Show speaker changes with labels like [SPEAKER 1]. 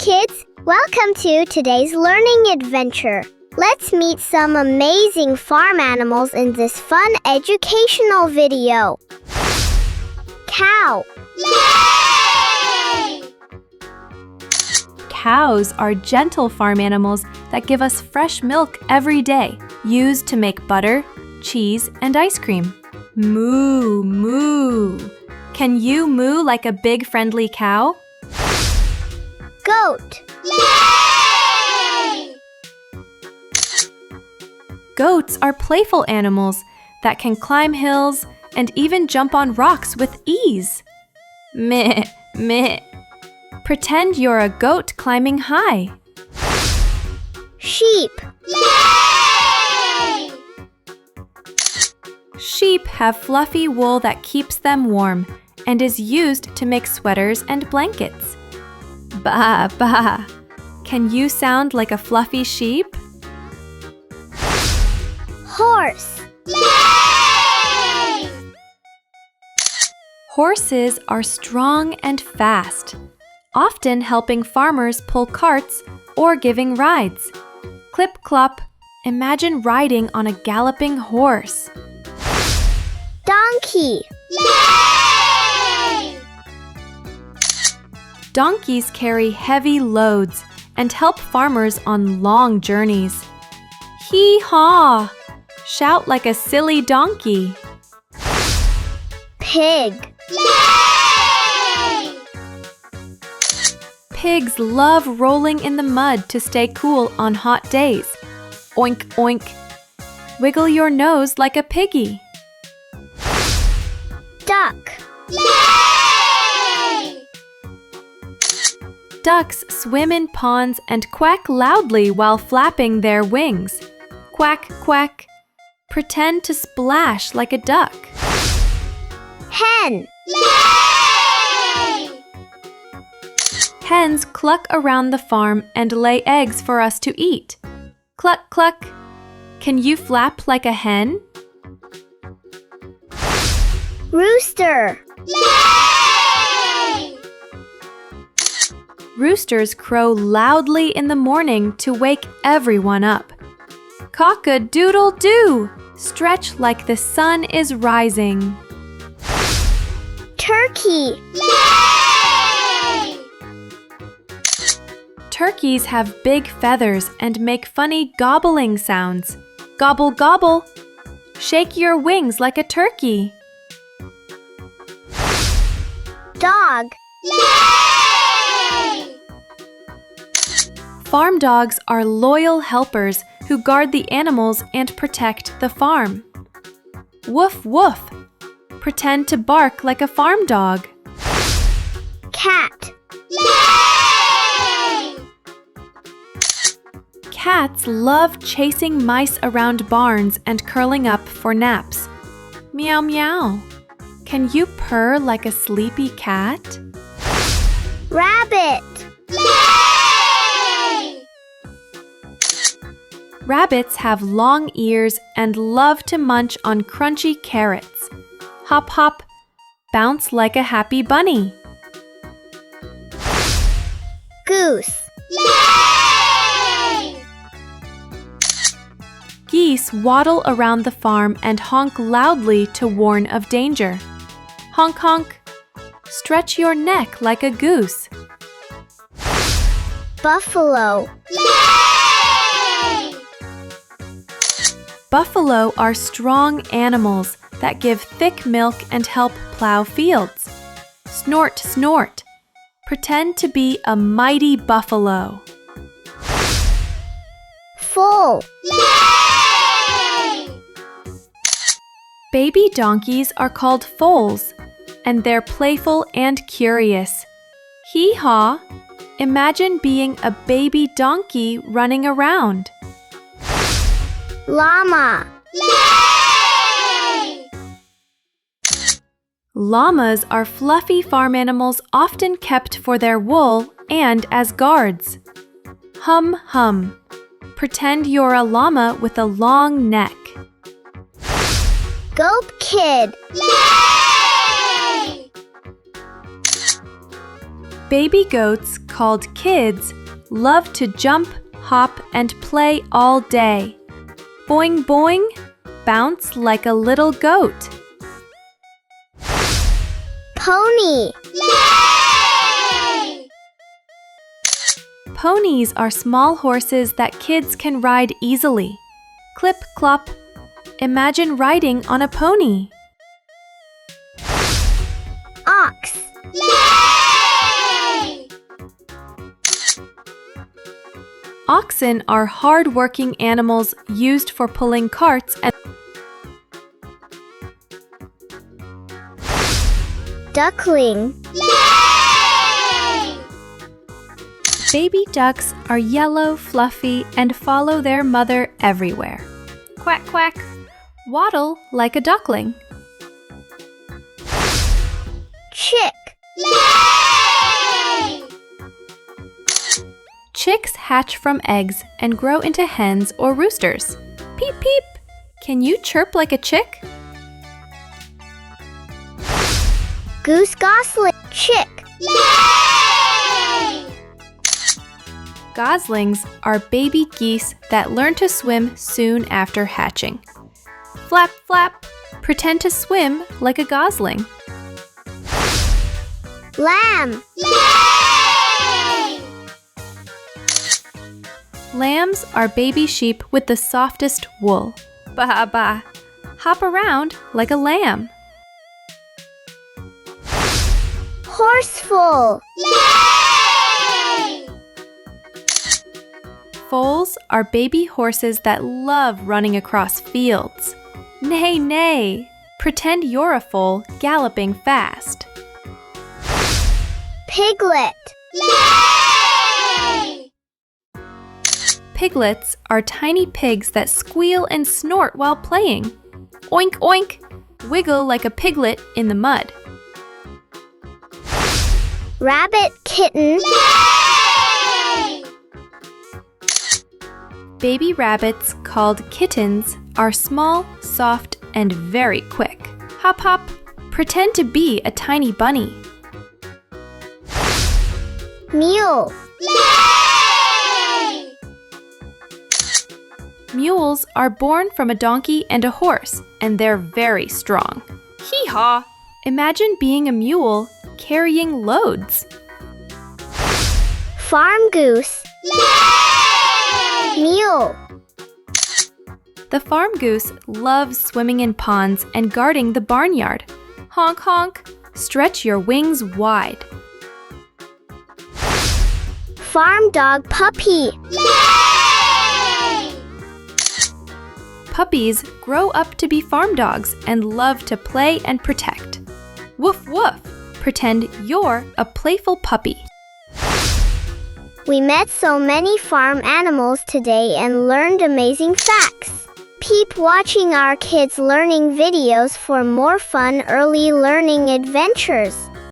[SPEAKER 1] kids! Welcome to today's learning adventure. Let's meet some amazing farm animals in this fun educational video. Cow.
[SPEAKER 2] Yay!
[SPEAKER 3] Cows are gentle farm animals that give us fresh milk every day, used to make butter, cheese, and ice cream. Moo, moo. Can you moo like a big friendly cow?
[SPEAKER 1] Goat.
[SPEAKER 2] Yay!
[SPEAKER 3] Goats are playful animals that can climb hills and even jump on rocks with ease. Meh, meh. Pretend you're a goat climbing high.
[SPEAKER 1] Sheep.
[SPEAKER 2] Yay!
[SPEAKER 3] Sheep have fluffy wool that keeps them warm and is used to make sweaters and blankets. Ba, ba. Can you sound like a fluffy sheep?
[SPEAKER 1] Horse.
[SPEAKER 2] Yay!
[SPEAKER 3] Horses are strong and fast, often helping farmers pull carts or giving rides. Clip clop, imagine riding on a galloping horse.
[SPEAKER 1] Donkey.
[SPEAKER 2] Yay!
[SPEAKER 3] Donkeys carry heavy loads and help farmers on long journeys. Hee-haw! Shout like a silly donkey.
[SPEAKER 1] Pig.
[SPEAKER 2] Yay!
[SPEAKER 3] Pigs love rolling in the mud to stay cool on hot days. Oink, oink. Wiggle your nose like a piggy.
[SPEAKER 1] Duck.
[SPEAKER 2] Yay!
[SPEAKER 3] Ducks swim in ponds and quack loudly while flapping their wings. Quack, quack. Pretend to splash like a duck.
[SPEAKER 1] Hen.
[SPEAKER 2] Yay!
[SPEAKER 3] Hens cluck around the farm and lay eggs for us to eat. Cluck, cluck. Can you flap like a hen?
[SPEAKER 1] Rooster.
[SPEAKER 2] Yay!
[SPEAKER 3] Roosters crow loudly in the morning to wake everyone up. Cock-a-doodle-doo! Stretch like the sun is rising.
[SPEAKER 1] Turkey.
[SPEAKER 2] Yay!
[SPEAKER 3] Turkeys have big feathers and make funny gobbling sounds. Gobble, gobble. Shake your wings like a turkey.
[SPEAKER 1] Dog.
[SPEAKER 2] Yay!
[SPEAKER 3] Farm dogs are loyal helpers who guard the animals and protect the farm. Woof, woof. Pretend to bark like a farm dog.
[SPEAKER 1] Cat.
[SPEAKER 2] Yay!
[SPEAKER 3] Cats love chasing mice around barns and curling up for naps. Meow, meow. Can you purr like a sleepy cat?
[SPEAKER 1] Rabbit.
[SPEAKER 2] Yay!
[SPEAKER 3] Rabbits have long ears and love to munch on crunchy carrots. Hop, hop. Bounce like a happy bunny.
[SPEAKER 1] Goose.
[SPEAKER 2] Yay!
[SPEAKER 3] Geese waddle around the farm and honk loudly to warn of danger. Honk, honk. Stretch your neck like a goose.
[SPEAKER 1] Buffalo.
[SPEAKER 2] Yay!
[SPEAKER 3] Buffalo are strong animals that give thick milk and help plow fields. Snort, snort. Pretend to be a mighty buffalo.
[SPEAKER 1] Foal.
[SPEAKER 2] Yay!
[SPEAKER 3] Baby donkeys are called foals, and they're playful and curious. Hee-haw! Imagine being a baby donkey running around.
[SPEAKER 1] Llama.
[SPEAKER 2] Yay!
[SPEAKER 3] Llamas are fluffy farm animals often kept for their wool and as guards. Hum, hum. Pretend you're a llama with a long neck.
[SPEAKER 1] Goat Kid.
[SPEAKER 2] Yay!
[SPEAKER 3] Baby goats, called kids, love to jump, hop, and play all day. Boing boing, bounce like a little goat.
[SPEAKER 1] Pony.
[SPEAKER 2] Yay!
[SPEAKER 3] Ponies are small horses that kids can ride easily. Clip clop. Imagine riding on a pony.
[SPEAKER 1] Ox.
[SPEAKER 2] Yay!
[SPEAKER 3] Oxen are hard-working animals used for pulling carts and
[SPEAKER 1] Duckling.
[SPEAKER 2] Yay!
[SPEAKER 3] baby ducks are yellow, fluffy, and follow their mother everywhere. Quack, quack. Waddle like a duckling.
[SPEAKER 1] Chick.
[SPEAKER 2] Yay!
[SPEAKER 3] Chicks hatch from eggs and grow into hens or roosters. Peep, peep. Can you chirp like a chick?
[SPEAKER 1] Goose gosling. Chick.
[SPEAKER 2] Yay!
[SPEAKER 3] Goslings are baby geese that learn to swim soon after hatching. Flap, flap. Pretend to swim like a gosling.
[SPEAKER 1] Lamb.
[SPEAKER 2] Yay!
[SPEAKER 3] Lambs are baby sheep with the softest wool. Ba ba. Hop around like a lamb.
[SPEAKER 1] Horseful.
[SPEAKER 2] Yay!
[SPEAKER 3] Foals are baby horses that love running across fields. Neigh, neigh. Pretend you're a foal galloping fast.
[SPEAKER 1] Piglet.
[SPEAKER 2] Yay!
[SPEAKER 3] Piglets are tiny pigs that squeal and snort while playing. Oink, oink. Wiggle like a piglet in the mud.
[SPEAKER 1] Rabbit. Kitten.
[SPEAKER 2] Yay!
[SPEAKER 3] Baby rabbits, called kittens, are small, soft, and very quick. Hop, hop. Pretend to be a tiny bunny.
[SPEAKER 1] Mule.
[SPEAKER 2] Yay!
[SPEAKER 3] Mules are born from a donkey and a horse, and they're very strong. Hee-haw! Imagine being a mule carrying loads.
[SPEAKER 1] Farm goose.
[SPEAKER 2] Yay!
[SPEAKER 1] Mule.
[SPEAKER 3] The farm goose loves swimming in ponds and guarding the barnyard. Honk, honk. Stretch your wings wide.
[SPEAKER 1] Farm dog. Puppy.
[SPEAKER 2] Yay!
[SPEAKER 3] Puppies grow up to be farm dogs and love to play and protect. Woof, woof. Pretend you're a playful puppy.
[SPEAKER 1] We met so many farm animals today and learned amazing facts. Keep watching our kids learning videos for more fun early learning adventures.